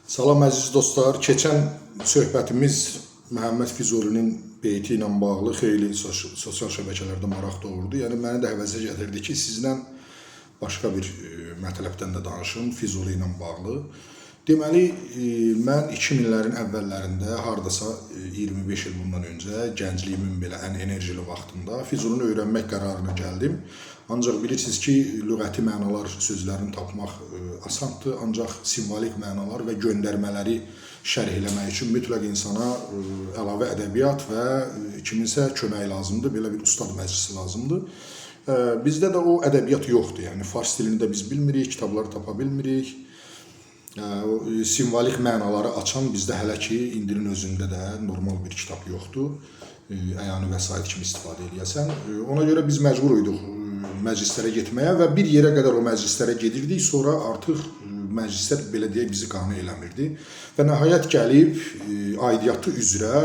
Salam əziz dostlar, keçən söhbətimiz Məhəmməd Füzulinin beyti ilə bağlı xeyli sosial şəbəkələrdə maraq doğurdu. Yəni məni də həvəsə gətirdi ki, sizlə başqa bir mətləbdən də danışım Füzuli ilə bağlı. Deməli, mən 2000-lərin əvvəllərində, hardasa 25 il bundan öncə, gəncliyimin belə ən enerjili vaxtında Füzulini öyrənmək qərarına gəldim. Ancaq bilirsiniz ki, lüğəti mənalar sözlərini tapmaq asandır, ancaq simvolik mənalar və göndərmələri şərh eləmək üçün mütləq insana əlavə ədəbiyyat və kiminsə kömək lazımdır, belə bir ustad məclisi lazımdır. Bizdə də o ədəbiyyat yoxdur, yəni fars dilini də biz bilmirik, kitabları tapa bilmirik. Simvolik mənaları açan bizdə hələ ki, indinin özündə də normal bir kitab yoxdur. Əyani vəsait kimi istifadə edəsən. Ona görə biz məcbur uyduq məclislərə getməyə və bir yerə qədər o məclislərə gedirdik. Sonra artıq məclislər belə deyək bizi qane eləmirdi. Və nəhayət gəlib aidiyyatı üzrə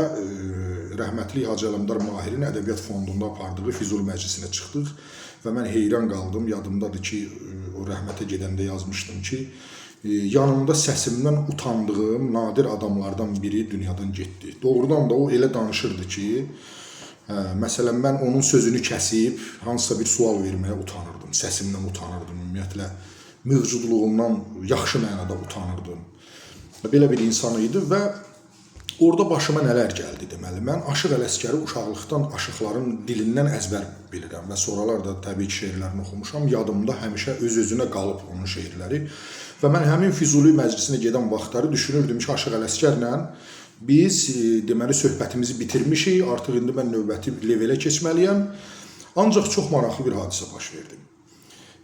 rəhmətli Hacı Ələmdar Mahirin Ədəbiyyat Fondunda apardığı Füzuli məclisinə çıxdıq. Və mən heyran qaldım. Yadımdadır ki, o rəhmətə gedəndə yazmışdım ki, yanımda səsimdən utandığım nadir adamlardan biri dünyadan getdi. Doğrudan da o elə danışırdı ki, məsələn, mən onun sözünü kəsib, hansısa bir sual verməyə utanırdım, səsimdən utanırdım, ümumiyyətlə, mövcudluğumdan yaxşı mənada utanırdım. Belə bir insan idi və orada başıma nələr gəldi deməli. Mən Aşıq Ələsgəri uşaqlıqdan aşıqların dilindən əzbər bilirəm və sonralar da təbii ki, şeirlərini oxumuşam. Yadımda həmişə öz-özünə qalıb onun şeirləri. Və mən həmin Füzuli məclisinə gedən vaxtları düşünürdüm ki, Aşıq Ələsgərlə biz deməli söhbətimizi bitirmişik, artıq indi mən növbəti levelə keçməliyəm. Ancaq çox maraqlı bir hadisə baş verdi.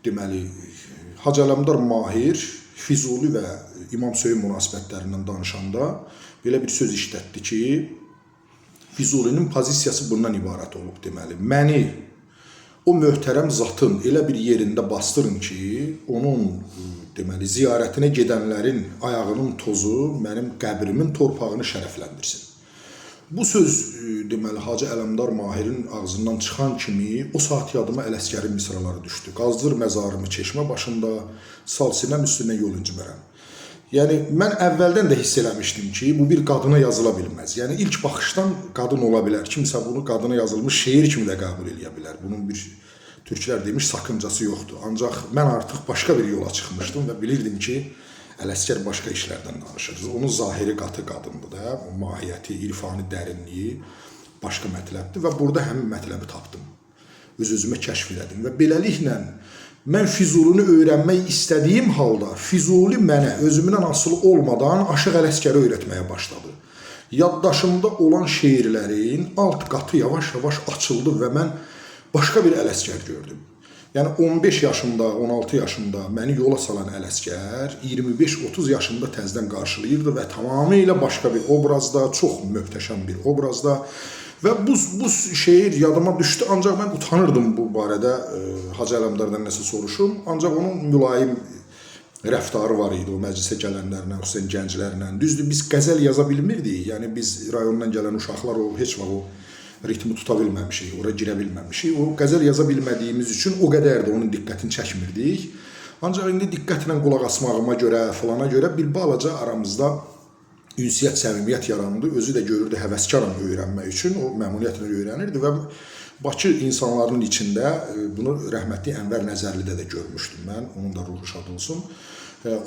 Deməli, Hacı Ələmdar Mahir Füzuli və İmam Söyün münasibətlərindən danışanda belə bir söz işlətdi ki, Füzulinin pozisiyası bundan ibarət olub deməli. Məni o möhtərəm zatın elə bir yerində bastırın ki, onun deməli ziyarətinə gedənlərin ayağının tozu mənim qəbrimin torpağını şərəfləndirsin. Bu söz deməli Hacı Ələmdar Mahirin ağzından çıxan kimi o saat yadıma Ələsgərin misraları düşdü. Qazdır məzarımı çeşmə başında, sal sinəm üstünə yol incimərəm. Yəni mən əvvəldən də hiss eləmişdim ki, bu bir qadına yazıla bilməz. Yəni ilk baxışdan qadın ola bilər. Kimsə bunu qadına yazılmış şeir kimi də qəbul edə bilər. Bunun bir türklər demiş sakıncası yoxdur. Ancaq mən artıq başqa bir yola çıxmışdım və bilirdim ki, Ələsgər başqa işlərdən danışır. Onun zahiri qatı qadındır da, o mahiyyəti, irfani dərinliyi başqa mətləbdir və burada həmin mətləbi tapdım. Öz-özümə kəşf elədim və beləliklə mən Füzulini öyrənmək istədiyim halda Füzuli mənə özümdən asılı olmadan Aşıq Ələsgəri öyrətməyə başladı. Yaddaşımda olan şeirlərin alt qatı yavaş-yavaş açıldı və mən başqa bir Ələsgər gördüm. Yəni 15 yaşımda, 16 yaşımda məni yola salan Ələsgər 25-30 yaşında təzədən qarşılayırdı və tamamilə başqa bir obrazda, çox möhtəşəm bir obrazda və bu şeir yadıma düşdü, ancaq mən utanırdım bu barədə Hacı Ələmdardan nəsə soruşum, ancaq onun mülayim rəftarı var idi o məclisə gələnlərlə, xüsusən gənclərlə. Düzdür, biz qəzəl yaza bilmirdik, yəni biz rayondan gələn uşaqlar heç vaxt o ritmi tuta bilməmişik, ora girə bilməmişik. O qəzəl yaza bilmədiyimiz üçün o qədər də onun diqqətini çəkmirdik. Ancaq indi diqqətlə qulaq asmağıma görə, falana görə bir balaca aramızda ünsiyyət, səmimiyyət yarandı. Özü də görürdü, həvəskaram öyrənmək üçün, o məmnuniyyətlə öyrənirdi və Bakı insanlarının içində bunu rəhmətli Ənvər Nəzərlidə də görmüşdüm mən, onun da ruhu şad olsun.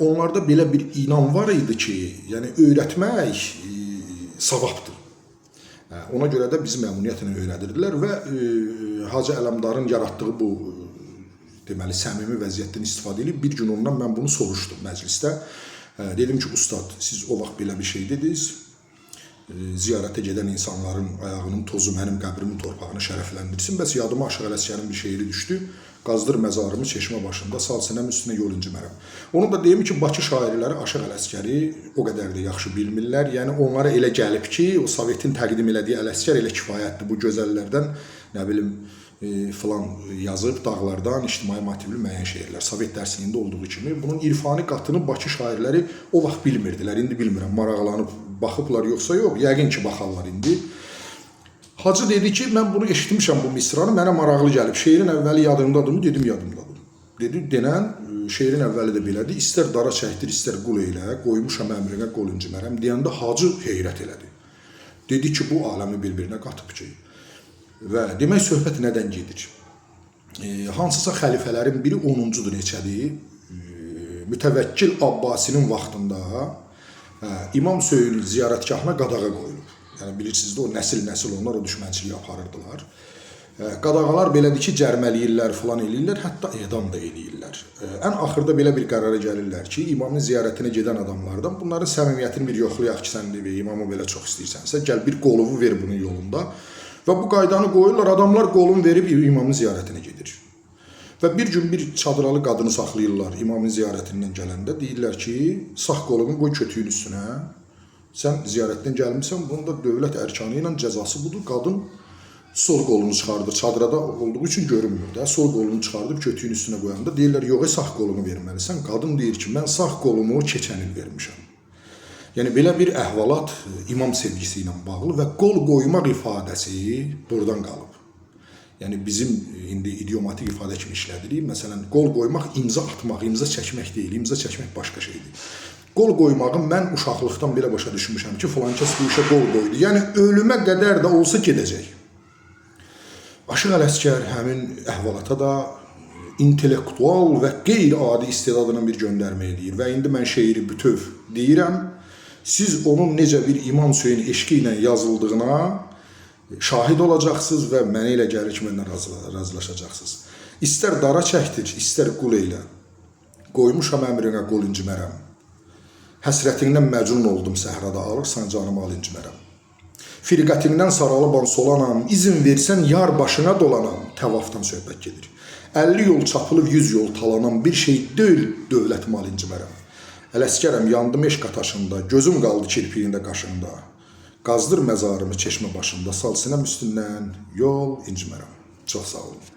Onlarda belə bir inan var idi ki, yəni öyrətmək savabdır. Ona görə də bizi məmnuniyyətlə öyrədirdilər və Hacı Ələmdarın yaratdığı bu deməli səmimi vəziyyətdən istifadə edib bir gün ondan mən bunu soruşdum məclisdə. Dedim ki, ustad, siz o vaxt belə bir şey dediniz. Ziyarətə gedən insanların ayağının tozu mənim qəbrimin torpağını şərəfləndirsin. Bəs yadıma Aşıq Ələsgərin bir şeiri düşdü. Qazdır məzarımı çeşmə başında, sal sinəm üstünə yol incimərəm. Onu da deyim ki, Bakı şairləri Aşıq Ələsgəri o qədər də yaxşı bilmirlər. Yəni onlara elə gəlib ki, o Sovetin təqdim elədiyi Ələsgər elə kifayətdir. Bu gözəllərdən, nə bilim, filan yazıb dağlardan ictimai motivli müəyyən şeirlər. Sovet dərsliyində olduğu kimi bunun irfani qatını Bakı şairləri o vaxt bilmirdilər. İndi bilmirəm, maraqlanıb baxıblar yoxsa yox, yəqin ki, baxarlar indi. Hacı dedi ki, mən bunu eşitmişəm bu misranı, mənə maraqlı gəlib. Şeirin əvvəli yadımdadır mı? Dedim, yadımdadır. Dedi, denən şeirin əvvəli də belədir. İstər dara çəkdir, istər qul eylə, qoymuşam əmrinə qol incimərəm deyəndə Hacı heyrət elədi. Dedi ki, bu aləmi bir-birinə qatıb ki. Və demək söhbət nədən gedir? Hansısa xəlifələrin biri 10-cudur neçədir? Mütəvəkkil Abbasinin vaxtında İmam Söyünün ziyarətgahına qadağa qoyulub. Yəni bilirsiniz də o nəsil onlar o düşmənçiliyi aparırdılar. Qadağalar belədir ki, cərməliyirlər, falan eləyirlər, hətta edam da eləyirlər. Ən axırda belə bir qərara gəlirlər ki, imamın ziyarətinə gedən adamlardan bunların səmimiyyətini bir yoxlayaq ki, sən imamı belə çox istəyirsənsə, gəl bir qoluvu ver bunun yolunda. Və bu qaydanı qoyurlar, adamlar qolunu verib imamın ziyarətinə gedir. Və bir gün bir çadıralı qadını saxlayırlar imamın ziyarətindən gələndə. Deyirlər ki, sağ qolunu qoy kötüyün üstünə. Sən ziyarətdən gəlmişsən, bunun da dövlət ərkanı ilə cəzası budur. Qadın sol qolunu çıxardır. Çadırada olduğu üçün görünmür də. Sol qolunu çıxardıb kötüyün üstünə qoyanda deyirlər, yox, sağ qolunu verməlisən. Qadın deyir ki, mən sağ qolumu keçən il vermişəm. Yəni belə bir əhvalat imam sevgisi ilə bağlı və qol qoymaq ifadəsi buradan qalıb. Yəni bizim indi idiomatik ifadə kimi işlədirik. Məsələn, qol qoymaq imza atmaq, imza çəkmək deyil. İmza çəkmək başqa şeydir. Qol qoymağı mən uşaqlıqdan belə başa düşmüşəm ki, filankəs bu işə qol qoydu. Yəni ölümə qədər də olsa gedəcək. Aşıq Ələsgər həmin əhvalata da intellektual və qeyri-adi istedadına bir göndərmə edir. Və indi mən şeiri bütöv deyirəm. Siz onun necə bir İmam Hüseyin eşqi ilə yazıldığına şahid olacaqsınız və mənə elə gəlir ki, məndən razılaşacaqsınız. İstər dara çəkdir, istər qul eylə. Qoymuşam əmrinə qol incimərəm. Həsrətindən məcnun oldum səhrada, alırsan canımı al incimərəm. Firqətindən saralıban solanam, izin versən yar başına dolanam, təvafdan söhbət gedir. 50 yol çapılıb 100 yol talanam, bir şey deyil dövlət mal incimərəm. Ələsgərəm yandım eşq ataşında, gözüm qaldı kirpiyində qaşında. Qazdır məzarımı çeşmə başında, sal sinəm üstündən yol incimərəm. Çox sağ olun.